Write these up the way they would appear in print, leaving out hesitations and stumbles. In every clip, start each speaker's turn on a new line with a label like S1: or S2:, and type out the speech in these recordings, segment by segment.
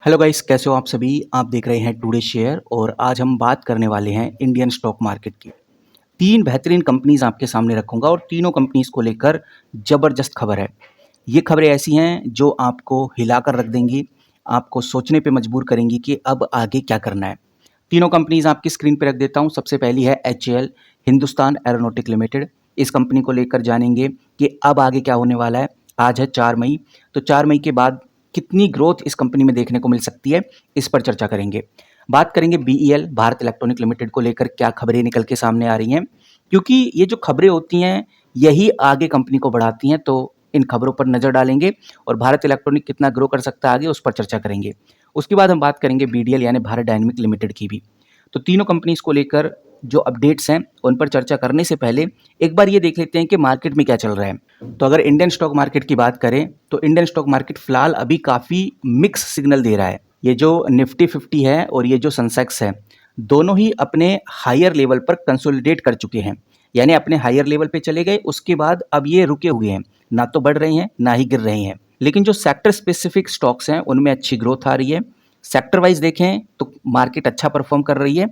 S1: Hello guys, कैसे हो आप सभी। आप देख रहे हैं टुडे शेयर और आज हम बात करने वाले हैं इंडियन स्टॉक मार्केट की। तीन बेहतरीन कंपनीज आपके सामने रखूंगा और तीनों कंपनीज को लेकर ज़बरदस्त खबर है। ये खबरें ऐसी हैं जो आपको हिलाकर रख देंगी, आपको सोचने पे मजबूर करेंगी कि अब आगे क्या करना है। तीनों कंपनीज आपकी स्क्रीन पे रख देता हूँ। सबसे पहली है HAL, हिंदुस्तान एरोनॉटिक लिमिटेड। इस कंपनी को लेकर जानेंगे कि अब आगे क्या होने वाला है। आज है 4 मई, तो 4 मई के बाद कितनी ग्रोथ इस कंपनी में देखने को मिल सकती है, इस पर चर्चा करेंगे। बात करेंगे BEL, भारत इलेक्ट्रॉनिक लिमिटेड को लेकर क्या खबरें निकल के सामने आ रही हैं, क्योंकि ये जो खबरें होती हैं यही आगे कंपनी को बढ़ाती हैं। तो इन खबरों पर नज़र डालेंगे और भारत इलेक्ट्रॉनिक कितना ग्रो कर सकता है आगे, उस पर चर्चा करेंगे। उसके बाद हम बात करेंगे BDL यानी भारत डायनेमिक लिमिटेड की भी। तो तीनों कंपनीज को लेकर जो अपडेट्स हैं उन पर चर्चा करने से पहले एक बार ये देख लेते हैं कि मार्केट में क्या चल रहा है। तो अगर इंडियन स्टॉक मार्केट की बात करें तो इंडियन स्टॉक मार्केट फिलहाल अभी काफ़ी मिक्स सिग्नल दे रहा है। ये जो निफ्टी 50 है और ये जो सेंसेक्स है, दोनों ही अपने हायर लेवल पर कंसोलिडेट कर चुके हैं, यानी अपने हायर लेवल पे चले गए। उसके बाद अब ये रुके हुए हैं, ना तो बढ़ रहे हैं ना ही गिर रहे हैं। लेकिन जो सेक्टर स्पेसिफिक स्टॉक्स हैं उनमें अच्छी ग्रोथ आ रही है। सेक्टर वाइज देखें तो मार्केट अच्छा परफॉर्म कर रही है।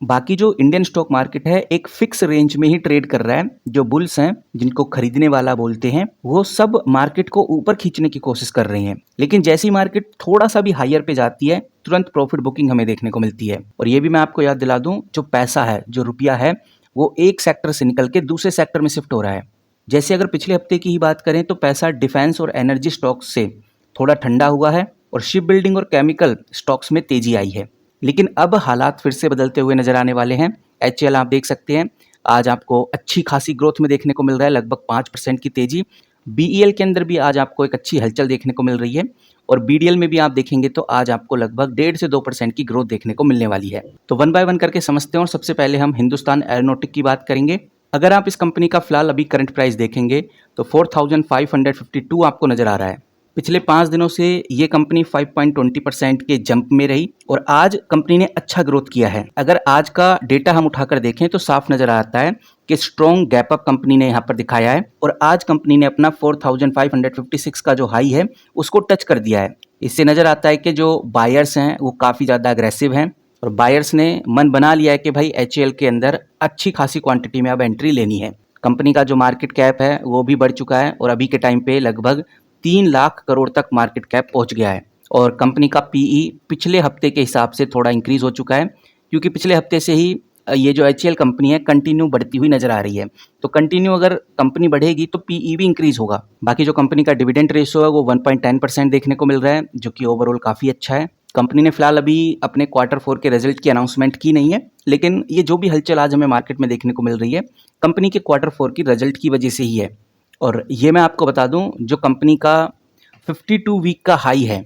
S1: बाकी जो इंडियन स्टॉक मार्केट है एक फिक्स रेंज में ही ट्रेड कर रहा है। जो बुल्स हैं, जिनको खरीदने वाला बोलते हैं, वो सब मार्केट को ऊपर खींचने की कोशिश कर रहे हैं। लेकिन जैसी मार्केट थोड़ा सा भी हायर पे जाती है तुरंत प्रॉफिट बुकिंग हमें देखने को मिलती है। और ये भी मैं आपको याद दिला दूं, जो पैसा है, जो रुपया है, वो एक सेक्टर से निकल के दूसरे सेक्टर में शिफ्ट हो रहा है। जैसे अगर पिछले हफ्ते की ही बात करें तो पैसा डिफेंस और एनर्जी स्टॉक्स से थोड़ा ठंडा हुआ है और शिप बिल्डिंग और केमिकल स्टॉक्स में तेजी आई है। लेकिन अब हालात फिर से बदलते हुए नजर आने वाले हैं। HAL आप देख सकते हैं, आज आपको अच्छी खासी ग्रोथ में देखने को मिल रहा है, लगभग 5% की तेजी। BEL के अंदर भी आज आपको एक अच्छी हलचल देखने को मिल रही है और BDL में भी आप देखेंगे तो आज आपको लगभग 1.5 से 2% की ग्रोथ देखने को मिलने वाली है। तो वन बाय वन करके समझते हैं और सबसे पहले हम हिंदुस्तान एरोनॉटिक की बात करेंगे। अगर आप इस कंपनी का फिलहाल अभी करंट प्राइस देखेंगे तो 4552 आपको नजर आ रहा है। पिछले 5 दिनों से ये कंपनी 5.20% के जंप में रही और आज कंपनी ने अच्छा ग्रोथ किया है। अगर आज का डेटा हम उठाकर देखें तो साफ नजर आता है कि स्ट्रॉन्ग गैप अप कंपनी ने यहाँ पर दिखाया है और आज कंपनी ने अपना 4556 का जो हाई है उसको टच कर दिया है। इससे नजर आता है कि जो बायर्स हैं वो काफ़ी ज़्यादा अग्रेसिव हैं और बायर्स ने मन बना लिया है कि भाई HAL के अंदर अच्छी खासी क्वांटिटी में अब एंट्री लेनी है। कंपनी का जो मार्केट कैप है वो भी बढ़ चुका है और अभी के टाइम पे लगभग 3 लाख करोड़ तक मार्केट कैप पहुंच गया है और कंपनी का PE पिछले हफ्ते के हिसाब से थोड़ा इंक्रीज हो चुका है, क्योंकि पिछले हफ्ते से ही ये जो HAL कंपनी है कंटिन्यू बढ़ती हुई नजर आ रही है। तो कंटिन्यू अगर कंपनी बढ़ेगी तो PE भी इंक्रीज होगा। बाकी जो कंपनी का डिविडेंड रेशियो है वो 1.10% देखने को मिल रहा है, जो कि ओवरऑल काफ़ी अच्छा है। कंपनी ने फिलहाल अभी अपने Q4 के रिजल्ट की अनाउंसमेंट की नहीं है, लेकिन ये जो भी हलचल आज हमें मार्केट में देखने को मिल रही है कंपनी के Q4 की रिजल्ट की वजह से ही है। और ये मैं आपको बता दूं, जो कंपनी का 52 वीक का हाई है,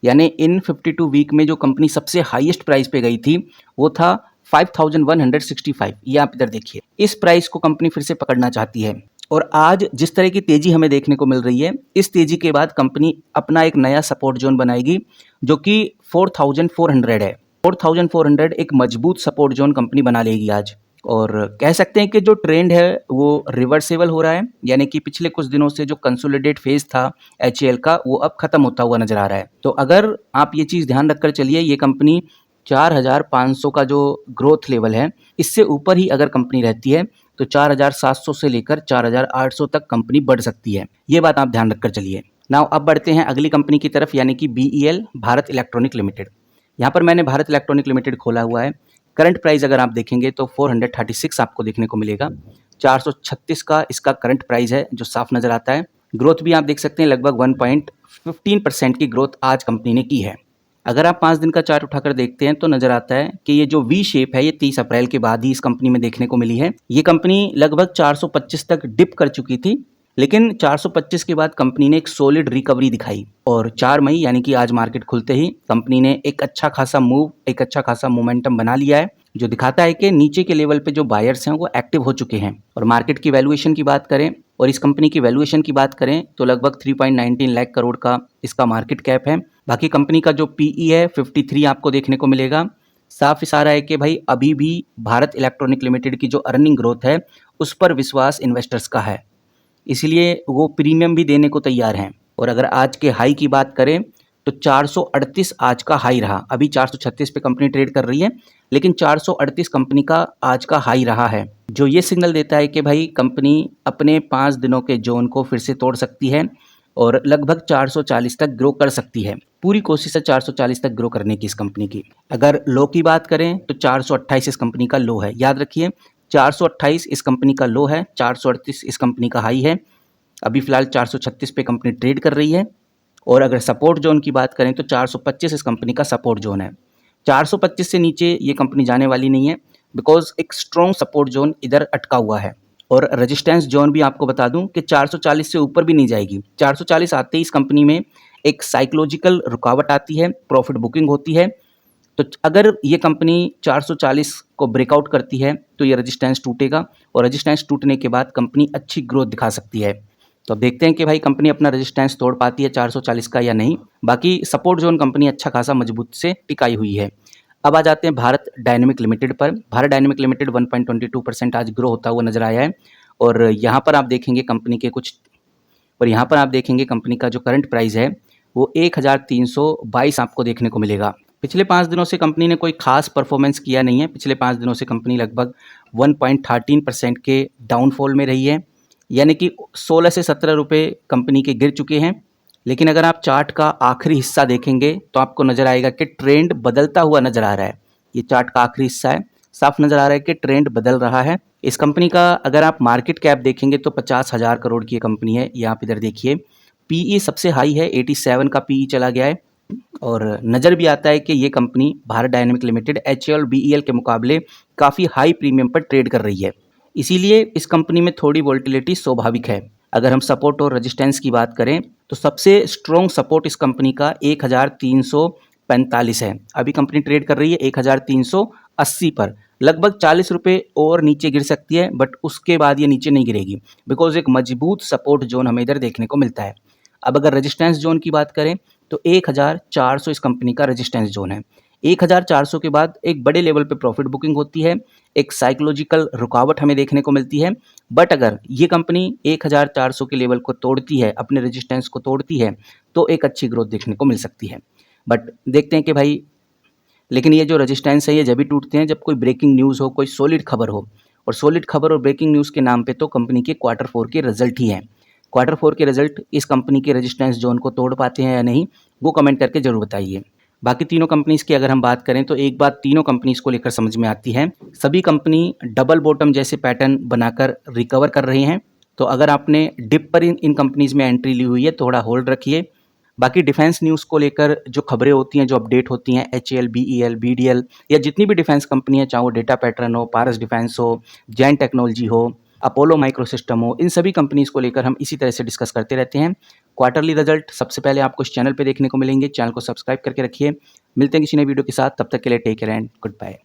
S1: यानी इन 52 वीक में जो कंपनी सबसे हाईएस्ट प्राइस पे गई थी वो था 5165। ये आप इधर देखिए, इस प्राइस को कंपनी फिर से पकड़ना चाहती है और आज जिस तरह की तेजी हमें देखने को मिल रही है, इस तेजी के बाद कंपनी अपना एक नया सपोर्ट जोन बनाएगी जो कि 4400 है। 4400 एक मजबूत सपोर्ट जोन कंपनी बना लेगी आज। और कह सकते हैं कि जो ट्रेंड है वो रिवर्सेबल हो रहा है, यानी कि पिछले कुछ दिनों से जो कंसोलिडेट फेज था HAL का वो अब खत्म होता हुआ नजर आ रहा है। तो अगर आप ये चीज़ ध्यान रखकर चलिए, ये कंपनी 4500 का जो ग्रोथ लेवल है इससे ऊपर ही अगर कंपनी रहती है तो 4700 से लेकर 4800 तक कंपनी बढ़ सकती है। ये बात आप ध्यान रखकर चलिए। नाउ अब बढ़ते हैं अगली कंपनी की तरफ, यानी कि BEL, भारत इलेक्ट्रॉनिक लिमिटेड। यहाँ पर मैंने भारत इलेक्ट्रॉनिक लिमिटेड खोला हुआ है। करंट प्राइस अगर आप देखेंगे तो 436 आपको देखने को मिलेगा। 436 का इसका करंट प्राइस है जो साफ नजर आता है। ग्रोथ भी आप देख सकते हैं, लगभग 1.15% की ग्रोथ आज कंपनी ने की है। अगर आप 5 दिन का चार्ट उठाकर देखते हैं तो नजर आता है कि ये जो वी शेप है ये 30 अप्रैल के बाद ही इस कंपनी में देखने को मिली है। ये कंपनी लगभग 425 तक डिप कर चुकी थी, लेकिन 425 के बाद कंपनी ने एक सॉलिड रिकवरी दिखाई और 4 मई यानी कि आज मार्केट खुलते ही कंपनी ने एक अच्छा खासा मोमेंटम बना लिया है, जो दिखाता है कि नीचे के लेवल पे जो बायर्स हैं वो एक्टिव हो चुके हैं। और मार्केट की वैल्यूएशन की बात करें और इस कंपनी की वैल्यूएशन की बात करें तो लगभग 3.19 लाख करोड़ का इसका मार्केट कैप है। बाकी कंपनी का जो PE है 53 आपको देखने को मिलेगा। साफ इशारा है कि भाई अभी भी भारत इलेक्ट्रॉनिक लिमिटेड की जो अर्निंग ग्रोथ है उस पर विश्वास इन्वेस्टर्स का है, इसलिए वो प्रीमियम भी देने को तैयार हैं। और अगर आज के हाई की बात करें तो 438 आज का हाई रहा। अभी 436 पे कंपनी ट्रेड कर रही है, लेकिन 438 कंपनी का आज का हाई रहा है, जो ये सिग्नल देता है कि भाई कंपनी अपने 5 दिनों के जोन को फिर से तोड़ सकती है और लगभग 440 तक ग्रो कर सकती है। पूरी कोशिश है 440 तक ग्रो करने की इस कंपनी की। अगर लो की बात करें तो 428 इस कंपनी का लो है। याद रखिए 428 इस कंपनी का लो है, 438 इस कंपनी का हाई है। अभी फिलहाल 436 पे कंपनी ट्रेड कर रही है। और अगर सपोर्ट जोन की बात करें तो 425 इस कंपनी का सपोर्ट जोन है। 425 से नीचे ये कंपनी जाने वाली नहीं है, बिकॉज एक स्ट्रॉन्ग सपोर्ट जोन इधर अटका हुआ है। और रेजिस्टेंस जोन भी आपको बता दूं कि 440 से ऊपर भी नहीं जाएगी। 440 आते ही इस कंपनी में एक साइकोलॉजिकल रुकावट आती है, प्रॉफिट बुकिंग होती है। तो अगर ये कंपनी 440 को ब्रेकआउट करती है तो ये रेजिस्टेंस टूटेगा, और रेजिस्टेंस टूटने के बाद कंपनी अच्छी ग्रोथ दिखा सकती है। तो अब देखते हैं कि भाई कंपनी अपना रेजिस्टेंस तोड़ पाती है 440 का या नहीं। बाकी सपोर्ट जोन कंपनी अच्छा खासा मजबूत से टिकाई हुई है। अब आ जाते हैं भारत डायनेमिक लिमिटेड पर। भारत डायनेमिक लिमिटेड 1.22% आज ग्रो होता हुआ नजर आया है। और यहाँ पर आप देखेंगे कंपनी के कुछ और यहाँ पर आप देखेंगे कंपनी का जो करंट प्राइस है वो 1322 आपको देखने को मिलेगा। पिछले 5 दिनों से कंपनी ने कोई खास परफॉर्मेंस किया नहीं है। पिछले 5 दिनों से कंपनी लगभग 1.13% के डाउनफॉल में रही है, यानी कि 16 से 17 रुपये कंपनी के गिर चुके हैं। लेकिन अगर आप चार्ट का आखिरी हिस्सा देखेंगे तो आपको नज़र आएगा कि ट्रेंड बदलता हुआ नज़र आ रहा है। ये चार्ट का आखिरी हिस्सा है, साफ नज़र आ रहा है कि ट्रेंड बदल रहा है। इस कंपनी का अगर आप मार्केट कैप देखेंगे तो 50,000 करोड़ की कंपनी है। ये आप इधर देखिए, पीई सबसे हाई है, 87 का पीई चला गया है। और नज़र भी आता है कि ये company Bharat dynamic limited HAL BEL के मुकाबले काफ़ी हाई प्रीमियम पर ट्रेड कर रही है। इसीलिए इस कंपनी में थोड़ी वोलेटिलिटी स्वाभाविक है। अगर हम सपोर्ट और रेजिस्टेंस की बात करें तो सबसे स्ट्रॉन्ग सपोर्ट इस कंपनी का 1345 है। अभी कंपनी ट्रेड कर रही है 1380 पर। लगभग 40 रुपये और नीचे गिर सकती है, बट उसके बाद ये नीचे नहीं गिरेगी, बिकॉज एक मजबूत सपोर्ट जोन हमें इधर देखने को मिलता है। अब अगर रेजिस्टेंस जोन की बात करें तो 1400 इस कंपनी का रेजिस्टेंस जोन है। 1400 के बाद एक बड़े लेवल पे प्रॉफिट बुकिंग होती है, एक साइकोलॉजिकल रुकावट हमें देखने को मिलती है। बट अगर ये कंपनी 1400 के लेवल को तोड़ती है, अपने रेजिस्टेंस को तोड़ती है, तो एक अच्छी ग्रोथ देखने को मिल सकती है। बट देखते हैं कि भाई, लेकिन ये जो रेजिस्टेंस है ये जब भी टूटते हैं जब कोई ब्रेकिंग न्यूज़ हो, कोई सॉलिड खबर हो। और सॉलिड खबर और ब्रेकिंग न्यूज़ के नाम पे तो कंपनी के Q4 के रिजल्ट ही हैं। Q4 के रिजल्ट इस कंपनी के रेजिस्टेंस जोन को तोड़ पाते हैं या नहीं, वो कमेंट करके जरूर बताइए। बाकी तीनों कंपनीज की अगर हम बात करें तो एक बात तीनों कंपनीज को लेकर समझ में आती है, सभी कंपनी डबल बॉटम जैसे पैटर्न बनाकर रिकवर कर रहे हैं। तो अगर आपने डिप पर इन कंपनीज में एंट्री ली हुई है थोड़ा होल्ड रखिए। बाकी डिफेंस न्यूज़ को लेकर जो खबरें होती हैं, जो अपडेट होती हैं, एचएएल बीईएल बीडीएल या जितनी भी डिफेंस कंपनी है, चाहे वो डेटा पैटर्न हो, पारस डिफेंस हो, जैन टेक्नोलॉजी हो, अपोलो माइक्रो सिस्टम हो, इन सभी कंपनीज को लेकर हम इसी तरह से डिस्कस करते रहते हैं। क्वार्टरली रिजल्ट सबसे पहले आपको इस चैनल पे देखने को मिलेंगे। चैनल को सब्सक्राइब करके रखिए। मिलते हैं किसी नए वीडियो के साथ, तब तक के लिए take care and good bye.